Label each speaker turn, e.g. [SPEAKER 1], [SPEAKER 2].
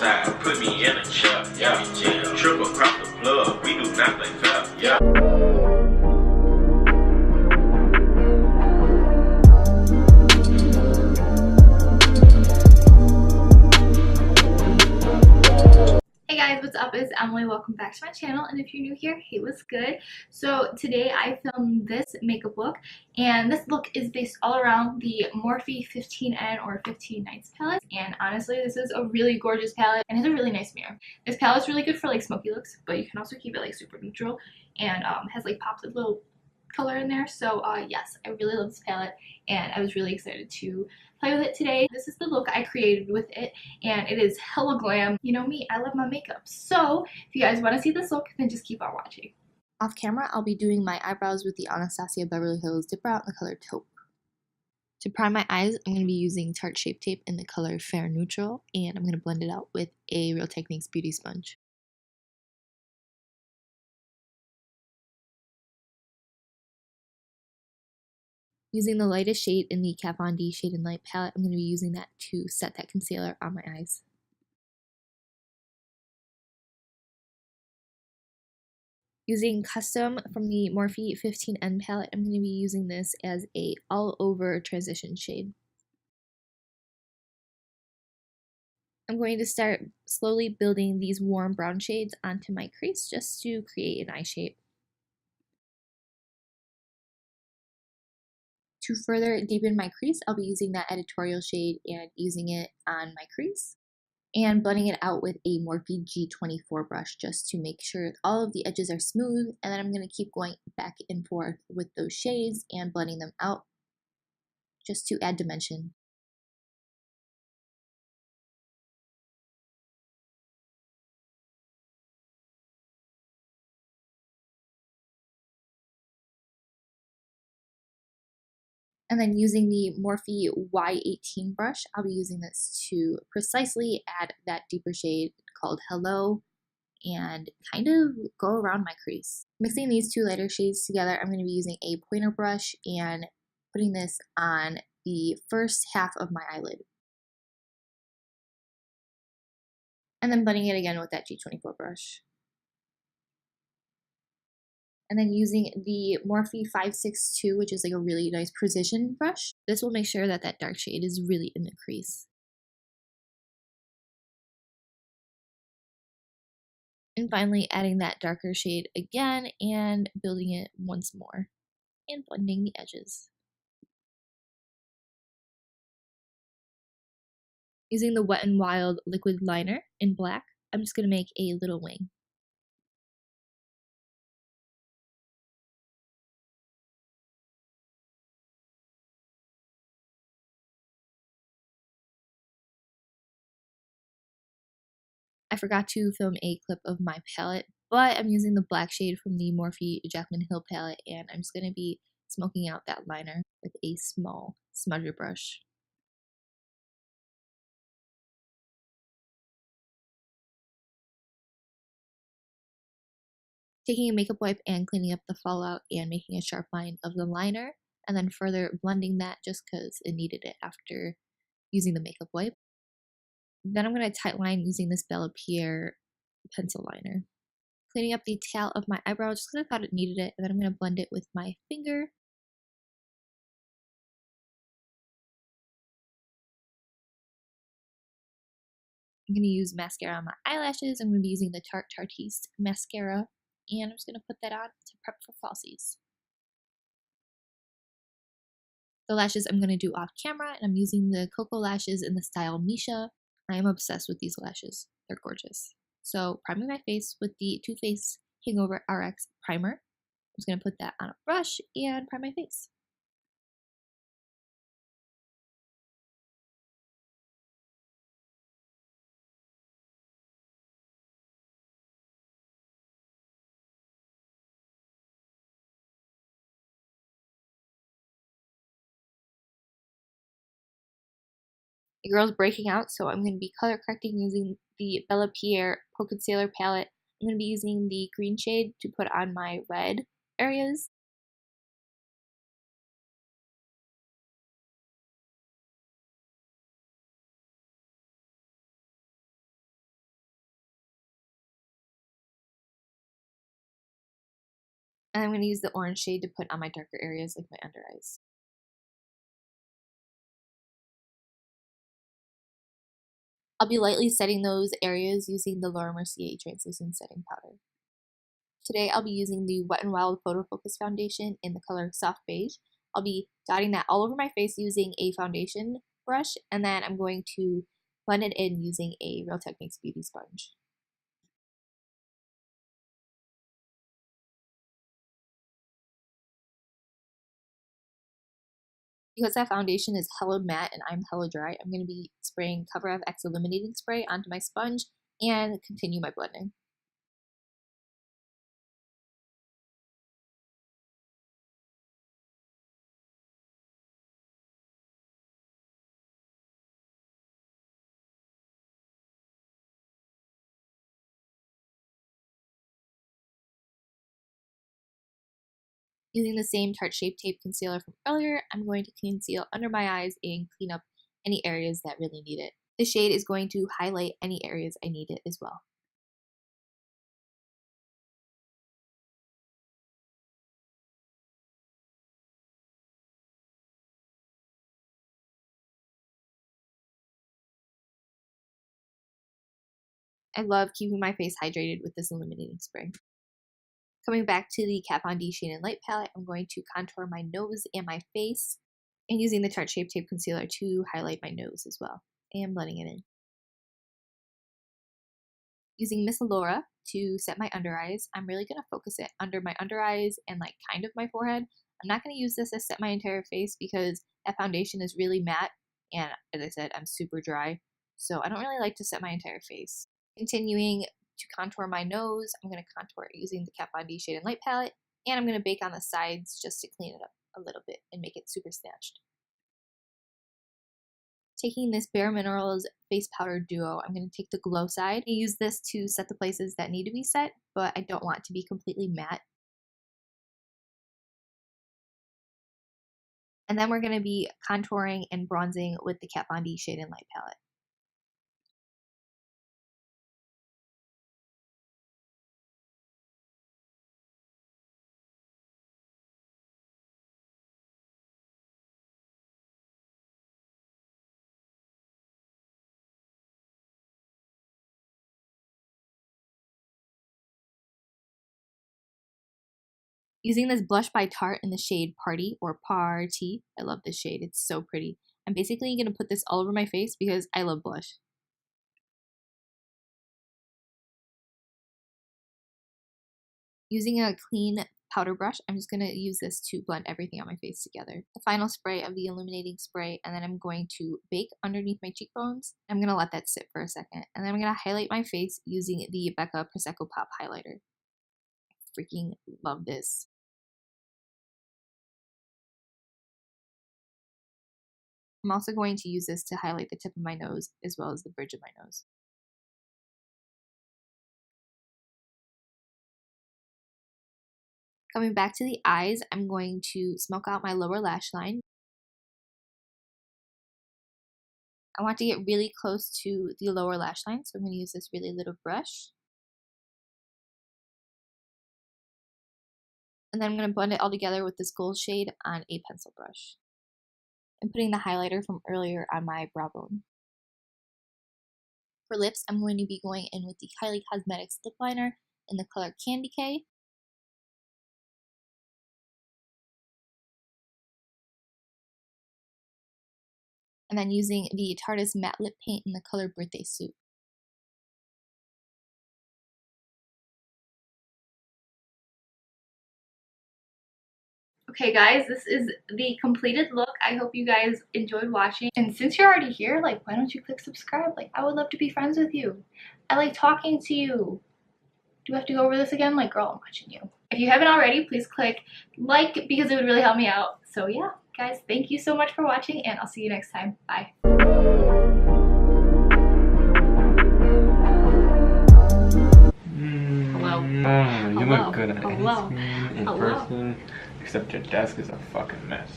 [SPEAKER 1] side, put me in a chair, yeah. Triple cross the plug, we do not play fair, yeah.
[SPEAKER 2] Hey guys, what's up? It's Emily. Welcome back to my channel, and if you're new here, hey, what's good? So today I filmed this makeup look, and this look is based all around the Morphe 15N or 15 Nights palette, and honestly this is a really gorgeous palette and has a really nice mirror. This palette's really good for like smoky looks, but you can also keep it like super neutral, and has like pops of little color in there. So yes, I really love this palette, and I was really excited to play with it today. This is the look I created with it, and it is hella glam. You know me, I love my makeup. So if you guys want to see this look, then just keep on watching. Off camera, I'll be doing my eyebrows with the Anastasia Beverly Hills Dip Brow in the color Taupe. To prime my eyes, I'm going to be using Tarte Shape Tape in the color Fair Neutral, and I'm going to blend it out with a Real Techniques Beauty Sponge. Using the lightest shade in the Kat Von D Shade and Light palette, I'm going to be using that to set that concealer on my eyes. Using Custom from the Morphe 15N palette, I'm going to be using this as a all-over transition shade. I'm going to start slowly building these warm brown shades onto my crease just to create an eye shape. To further deepen my crease, I'll be using that editorial shade and using it on my crease, and blending it out with a Morphe G24 brush just to make sure all of the edges are smooth, and then I'm going to keep going back and forth with those shades and blending them out just to add dimension. And then using the Morphe Y18 brush, I'll be using this to precisely add that deeper shade called Hello and kind of go around my crease. Mixing these two lighter shades together, I'm going to be using a pointer brush and putting this on the first half of my eyelid. And then blending it again with that G24 brush. And then using the Morphe 562, which is like a really nice precision brush. This will make sure that that dark shade is really in the crease. And finally adding that darker shade again and building it once more and blending the edges. Using the Wet n Wild liquid liner in black, I'm just going to make a little wing. I forgot to film a clip of my palette, but I'm using the black shade from the Morphe Jaclyn Hill palette, and I'm just going to be smoking out that liner with a small smudger brush. Taking a makeup wipe and cleaning up the fallout and making a sharp line of the liner, and then further blending that just because it needed it after using the makeup wipe. Then I'm going to tight line using this Bella Pierre pencil liner. Cleaning up the tail of my eyebrow just because I thought it needed it, and then I'm going to blend it with my finger. I'm going to use mascara on my eyelashes. I'm going to be using the Tarte Tartiste mascara, and I'm just going to put that on to prep for falsies. The lashes I'm going to do off camera, and I'm using the Cocoa lashes in the style Misha. I am obsessed with these lashes. They're gorgeous. So priming my face with the Too Faced Hangover RX primer. I'm just going to put that on a brush and prime my face. The girl's breaking out, so I'm going to be color correcting using the Bella Pierre Pro Concealer palette. I'm going to be using the green shade to put on my red areas. And I'm going to use the orange shade to put on my darker areas like my under eyes. I'll be lightly setting those areas using the Laura Mercier translucent setting powder. Today I'll be using the Wet n Wild Photo Focus foundation in the color Soft Beige. I'll be dotting that all over my face using a foundation brush, and then I'm going to blend it in using a Real Techniques beauty sponge. Because that foundation is hella matte and I'm hella dry, I'm going to be spraying Cover FX Illuminating Spray onto my sponge and continue my blending. Using the same Tarte Shape Tape concealer from earlier, I'm going to conceal under my eyes and clean up any areas that really need it. The shade is going to highlight any areas I need it as well. I love keeping my face hydrated with this illuminating spray. Coming back to the Kat Von D Shade and Light palette, I'm going to contour my nose and my face, and using the Tarte Shape Tape concealer to highlight my nose as well, and blending it in. Using Miss Laura to set my under eyes, I'm really going to focus it under my under eyes and like kind of my forehead. I'm not going to use this to set my entire face because that foundation is really matte, and as I said, I'm super dry, so I don't really like to set my entire face. Continuing to contour my nose, I'm going to contour it using the Kat Von D Shade and Light palette, and I'm going to bake on the sides just to clean it up a little bit and make it super snatched. Taking this Bare Minerals Face Powder Duo, I'm going to take the glow side and use this to set the places that need to be set, but I don't want it to be completely matte. And then we're going to be contouring and bronzing with the Kat Von D Shade and Light palette. Using this blush by Tarte in the shade Party or Party. I love this shade, it's so pretty. I'm basically going to put this all over my face because I love blush. Using a clean powder brush, I'm just going to use this to blend everything on my face together. The final spray of the illuminating spray, and then I'm going to bake underneath my cheekbones. I'm going to let that sit for a second, and then I'm going to highlight my face using the Becca Prosecco Pop highlighter. I freaking love this. I'm also going to use this to highlight the tip of my nose as well as the bridge of my nose. Coming back to the eyes, I'm going to smoke out my lower lash line. I want to get really close to the lower lash line, so I'm going to use this really little brush. And then I'm going to blend it all together with this gold shade on a pencil brush. I'm putting the highlighter from earlier on my brow bone. For lips, I'm going to be going in with the Kylie Cosmetics lip liner in the color Candy K. And then using the Tarte's Matte Lip Paint in the color Birthday Suit. Okay guys, this is the completed look. I hope you guys enjoyed watching. And since you're already here, like, why don't you click subscribe? Like, I would love to be friends with you. I like talking to you. Do we have to go over this again? Like, girl, I'm watching you. If you haven't already, please click like because it would really help me out. So yeah, guys, thank you so much for watching, and I'll see you next time. Bye. Hello.
[SPEAKER 1] You
[SPEAKER 2] Hello.
[SPEAKER 1] look good on
[SPEAKER 2] Hello.
[SPEAKER 1] Instagram in
[SPEAKER 2] Hello.
[SPEAKER 1] person, except your desk is a fucking mess.